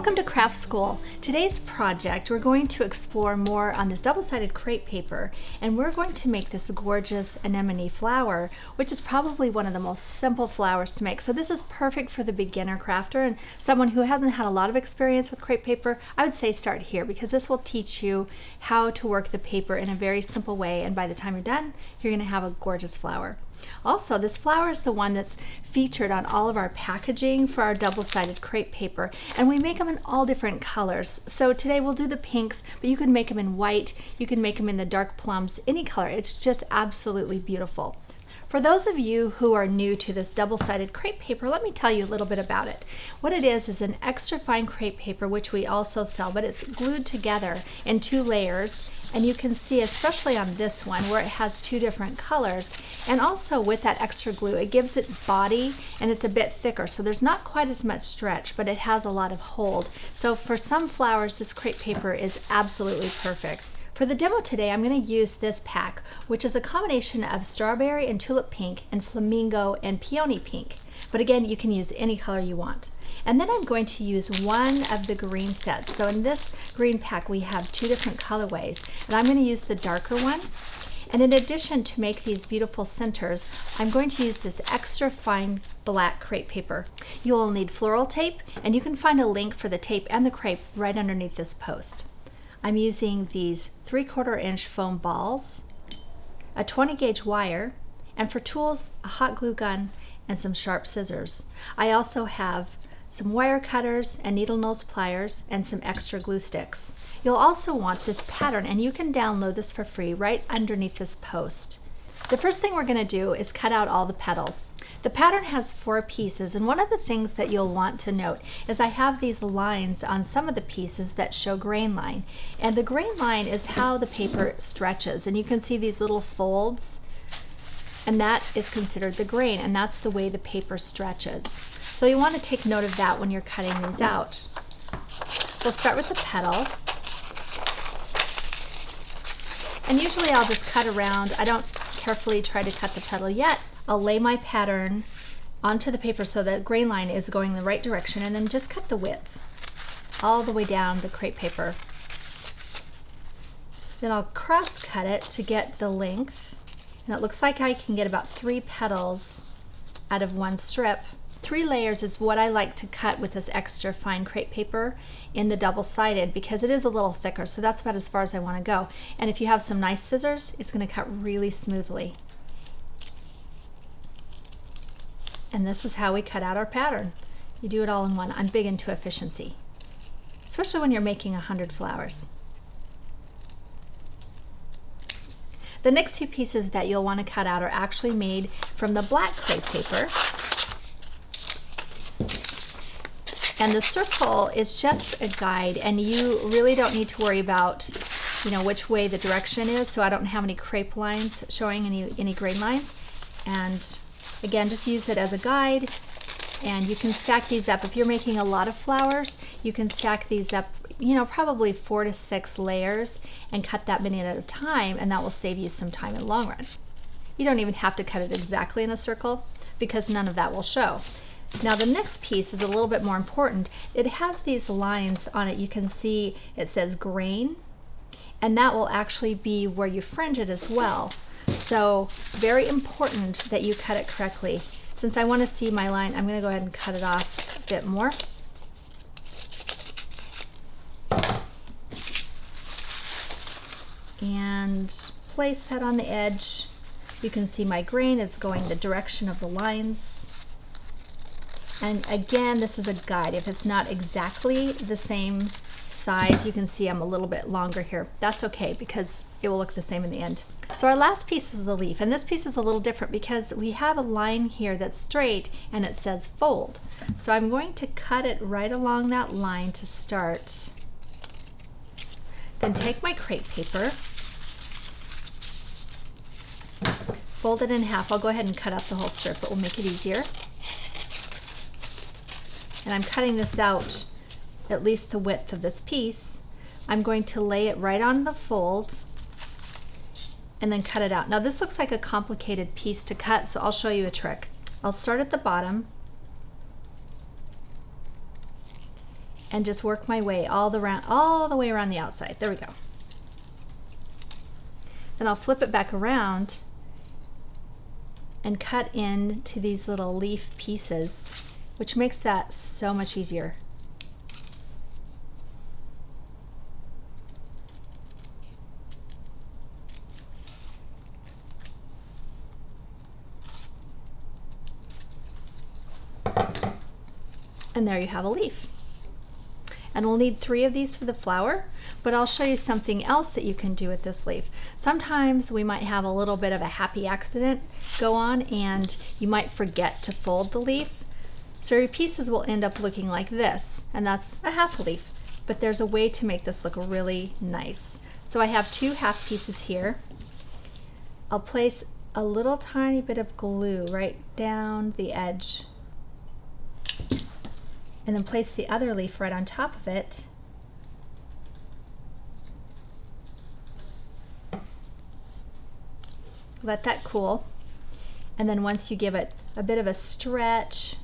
Welcome to Craft School. Today's project, we're going to explore more on this double-sided crepe paper, and we're going to make this gorgeous anemone flower, which is probably one of the most simple flowers to make. So this is perfect for the beginner crafter and someone who hasn't had a lot of experience with crepe paper. I would say start here because this will teach you how to work the paper in a very simple way, and by the time you're done, you're going to have a gorgeous flower. Also, this flower is the one that's featured on all of our packaging for our double-sided crepe paper, and we make them in all different colors. So today we'll do the pinks, but you can make them in white, you can make them in the dark plums, any color. It's just absolutely beautiful. For those of you who are new to this double-sided crepe paper, let me tell you a little bit about it. What it is an extra fine crepe paper, which we also sell, but it's glued together in 2 layers. And you can see, especially on this one, where it has 2 different colors. And also with that extra glue, it gives it body and it's a bit thicker. So there's not quite as much stretch, but it has a lot of hold. So for some flowers, this crepe paper is absolutely perfect. For the demo today, I'm going to use this pack, which is a combination of strawberry and tulip pink and flamingo and peony pink. But again, you can use any color you want. And then I'm going to use one of the green sets. So in this green pack, we have 2 different colorways, and I'm going to use the darker one. And in addition, to make these beautiful centers, I'm going to use this extra fine black crepe paper. You will need floral tape, and you can find a link for the tape and the crepe right underneath this post. I'm using these 3/4 inch foam balls, a 20 gauge wire, and for tools, a hot glue gun and some sharp scissors. I also have some wire cutters and needle nose pliers and some extra glue sticks. You'll also want this pattern, and you can download this for free right underneath this post. The first thing we're going to do is cut out all the petals. The pattern has 4 pieces, and one of the things that you'll want to note is I have these lines on some of the pieces that show grain line, and the grain line is how the paper stretches, and you can see these little folds, and that is considered the grain, and that's the way the paper stretches. So you want to take note of that when you're cutting these out. We'll start with the petal. And usually I'll just cut around. I don't carefully try to cut the petal yet. I'll lay my pattern onto the paper so the grain line is going the right direction, and then just cut the width all the way down the crepe paper. Then I'll cross cut it to get the length. And it looks like I can get about 3 petals out of 1 strip. 3 layers is what I like to cut with this extra fine crepe paper in the double-sided because it is a little thicker, so that's about as far as I want to go. And if you have some nice scissors, it's going to cut really smoothly. And this is how we cut out our pattern. You do it all in one. I'm big into efficiency, especially when you're making 100 flowers. The next 2 pieces that you'll want to cut out are actually made from the black crepe paper. And the circle is just a guide, and you really don't need to worry about, which way the direction is. So I don't have any crepe lines showing, any grain lines. And again, just use it as a guide, and you can stack these up. If you're making a lot of flowers, you can stack these up, probably 4 to 6 layers and cut that many at a time, and that will save you some time in the long run. You don't even have to cut it exactly in a circle because none of that will show. Now the next piece is a little bit more important. It has these lines on it. You can see it says grain, and that will actually be where you fringe it as well. So very important that you cut it correctly. Since I want to see my line, I'm going to go ahead and cut it off a bit more. And place that on the edge. You can see my grain is going the direction of the lines. And again, this is a guide. If it's not exactly the same size, you can see I'm a little bit longer here. That's okay because it will look the same in the end. So our last piece is the leaf, and this piece is a little different because we have a line here that's straight and it says fold. So I'm going to cut it right along that line to start. Then take my crepe paper, fold it in half. I'll go ahead and cut out the whole strip. It will make it easier. And I'm cutting this out at least the width of this piece. I'm going to lay it right on the fold and then cut it out. Now this looks like a complicated piece to cut, so I'll show you a trick. I'll start at the bottom and just work my way all the way around the outside. There we go. Then I'll flip it back around and cut into these little leaf pieces, which makes that so much easier. And there you have a leaf. And we'll need 3 of these for the flower, but I'll show you something else that you can do with this leaf. Sometimes we might have a little bit of a happy accident go on and you might forget to fold the leaf. So your pieces will end up looking like this, and that's a half leaf. But there's a way to make this look really nice. So I have 2 half pieces here. I'll place a little tiny bit of glue right down the edge, and then place the other leaf right on top of it. Let that cool. And then once you give it a bit of a stretch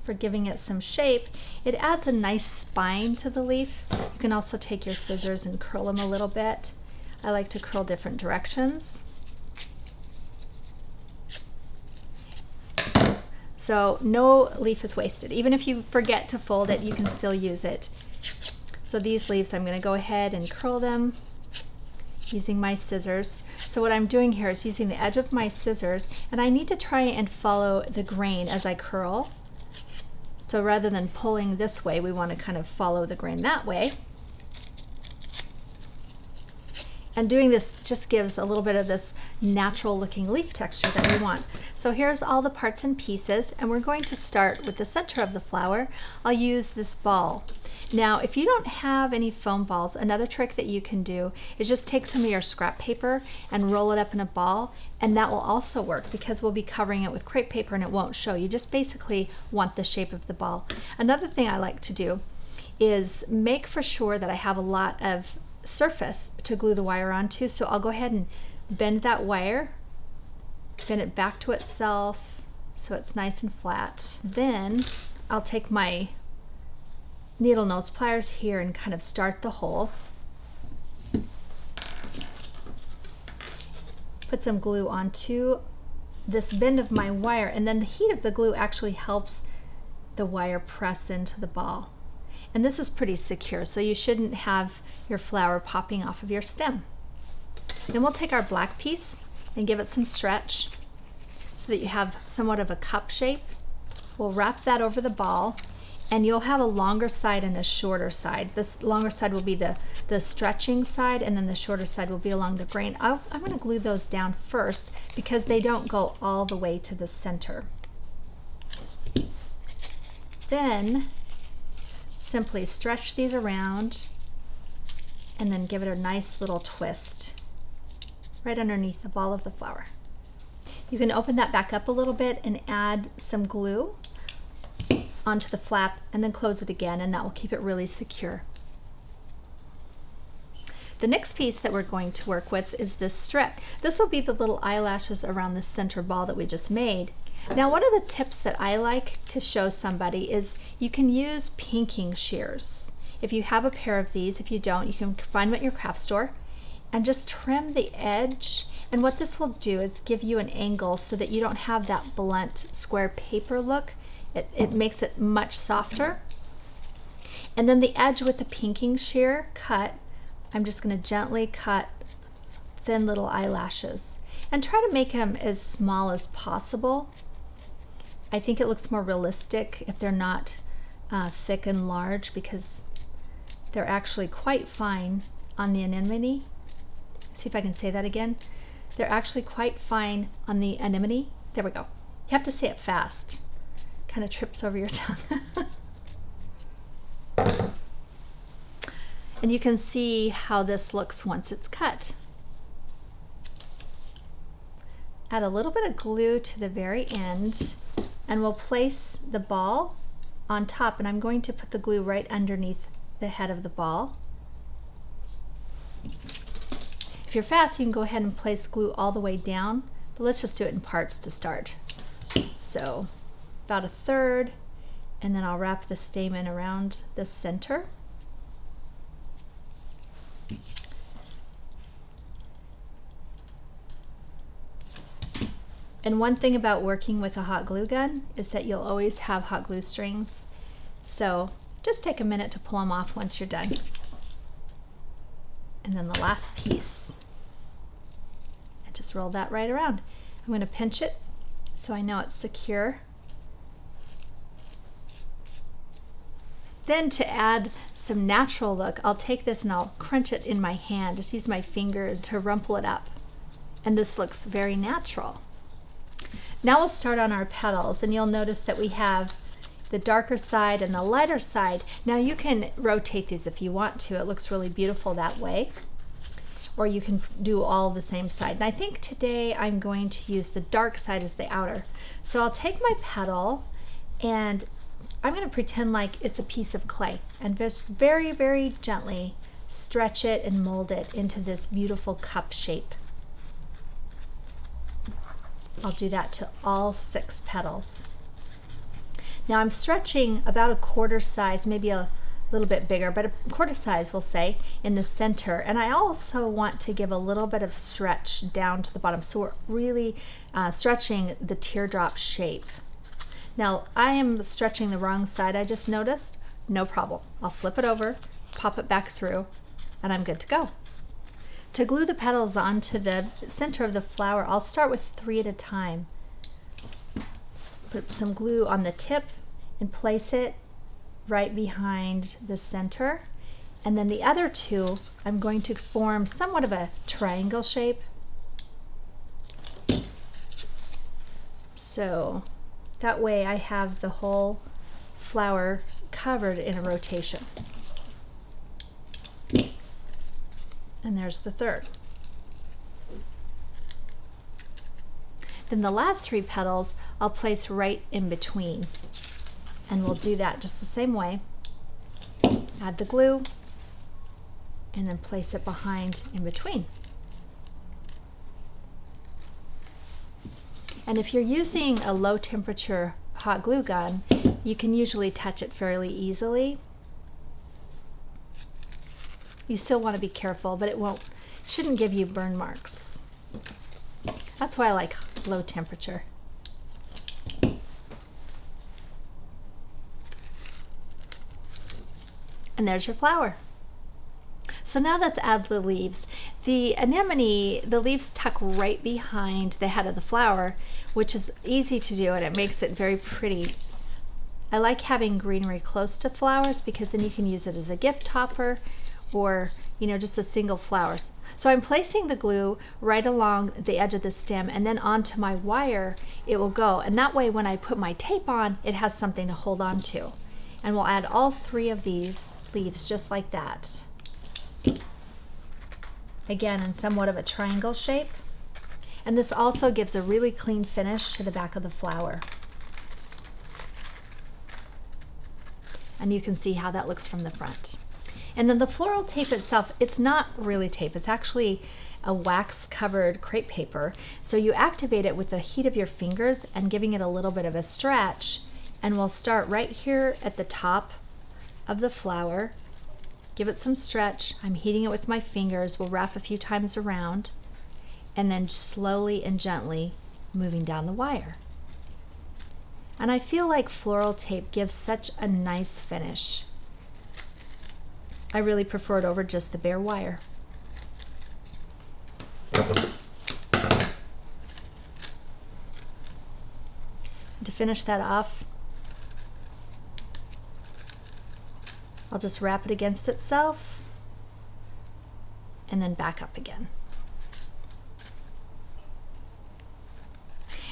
for giving it some shape, it adds a nice spine to the leaf. You can also take your scissors and curl them a little bit. I like to curl different directions. So no leaf is wasted. Even if you forget to fold it, you can still use it. So these leaves, I'm going to go ahead and curl them using my scissors. So what I'm doing here is using the edge of my scissors, and I need to try and follow the grain as I curl. So rather than pulling this way, we want to kind of follow the grain that way. And doing this just gives a little bit of this natural looking leaf texture that we want. So here's all the parts and pieces, and we're going to start with the center of the flower. I'll use this ball. Now, if you don't have any foam balls, another trick that you can do is just take some of your scrap paper and roll it up in a ball, and that will also work because we'll be covering it with crepe paper and it won't show. You just basically want the shape of the ball. Another thing I like to do is make for sure that I have a lot of surface to glue the wire onto. So I'll go ahead and bend that wire, bend it back to itself so it's nice and flat. Then I'll take my needle nose pliers here and kind of start the hole. Put some glue onto this bend of my wire, and then the heat of the glue actually helps the wire press into the ball. And this is pretty secure, so you shouldn't have your flower popping off of your stem. Then we'll take our black piece and give it some stretch so that you have somewhat of a cup shape. We'll wrap that over the ball, and you'll have a longer side and a shorter side. This longer side will be the stretching side, and then the shorter side will be along the grain. I'm going to glue those down first because they don't go all the way to the center. Then simply stretch these around and then give it a nice little twist right underneath the ball of the flower. You can open that back up a little bit and add some glue onto the flap and then close it again, and that will keep it really secure. The next piece that we're going to work with is this strip. This will be the little eyelashes around the center ball that we just made. Now, one of the tips that I like to show somebody is you can use pinking shears. If you have a pair of these, if you don't, you can find them at your craft store, and just trim the edge. And what this will do is give you an angle so that you don't have that blunt square paper look. It makes it much softer. And then the edge with the pinking shear cut, I'm just going to gently cut thin little eyelashes and try to make them as small as possible. I think it looks more realistic if they're not thick and large, because they're actually quite fine on the anemone. See if I can say that again. They're actually quite fine on the anemone. There we go. You have to say it fast. Kind of trips over your tongue. And you can see how this looks once it's cut. Add a little bit of glue to the very end, and we'll place the ball on top, and I'm going to put the glue right underneath the head of the ball. If you're fast, you can go ahead and place glue all the way down, but let's just do it in parts to start. So about a third, and then I'll wrap the stamen around the center. And one thing about working with a hot glue gun is that you'll always have hot glue strings. So just take a minute to pull them off once you're done. And then the last piece. And just roll that right around. I'm going to pinch it so I know it's secure. Then to add some natural look, I'll take this and I'll crunch it in my hand. Just use my fingers to rumple it up. And this looks very natural. Now we'll start on our petals, and you'll notice that we have the darker side and the lighter side. Now you can rotate these if you want to. It looks really beautiful that way. Or you can do all the same side. And I think today I'm going to use the dark side as the outer. So I'll take my petal and I'm going to pretend like it's a piece of clay and just very, very gently stretch it and mold it into this beautiful cup shape. I'll do that to all 6 petals. Now I'm stretching about a quarter size, maybe a little bit bigger, but a quarter size we'll say, in the center. And I also want to give a little bit of stretch down to the bottom. So we're really stretching the teardrop shape. Now I am stretching the wrong side, I just noticed. No problem. I'll flip it over, pop it back through, and I'm good to go. To glue the petals onto the center of the flower, I'll start with 3 at a time. Put some glue on the tip and place it right behind the center. And then the other 2, I'm going to form somewhat of a triangle shape. So that way I have the whole flower covered in a rotation. And there's the 3rd. Then the last 3 petals I'll place right in between. And we'll do that just the same way. Add the glue and then place it behind in between. And if you're using a low temperature hot glue gun, you can usually touch it fairly easily. You still want to be careful, but shouldn't give you burn marks. That's why I like low temperature. And there's your flower. So now let's add the leaves. The anemone, the leaves tuck right behind the head of the flower, which is easy to do and it makes it very pretty. I like having greenery close to flowers because then you can use it as a gift topper or just a single flower. So I'm placing the glue right along the edge of the stem and then onto my wire it will go, and that way when I put my tape on it has something to hold on to. And we'll add all 3 of these leaves just like that. Again, in somewhat of a triangle shape. And this also gives a really clean finish to the back of the flower. And you can see how that looks from the front. And then the floral tape itself, it's not really tape, it's actually a wax covered crepe paper. So you activate it with the heat of your fingers and giving it a little bit of a stretch. And we'll start right here at the top of the flower. Give it some stretch. I'm heating it with my fingers. We'll wrap a few times around and then slowly and gently moving down the wire. And I feel like floral tape gives such a nice finish. I really prefer it over just the bare wire. And to finish that off, I'll just wrap it against itself and then back up again.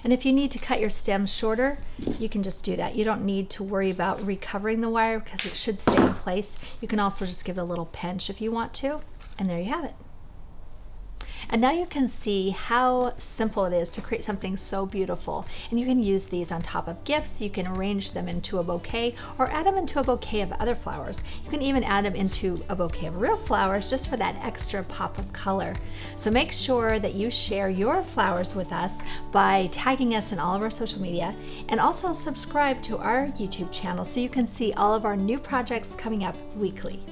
And if you need to cut your stems shorter, you can just do that. You don't need to worry about recovering the wire because it should stay in place. You can also just give it a little pinch if you want to, and there you have it. And now you can see how simple it is to create something so beautiful. And you can use these on top of gifts. You can arrange them into a bouquet or add them into a bouquet of other flowers. You can even add them into a bouquet of real flowers just for that extra pop of color. So make sure that you share your flowers with us by tagging us in all of our social media, and also subscribe to our YouTube channel so you can see all of our new projects coming up weekly.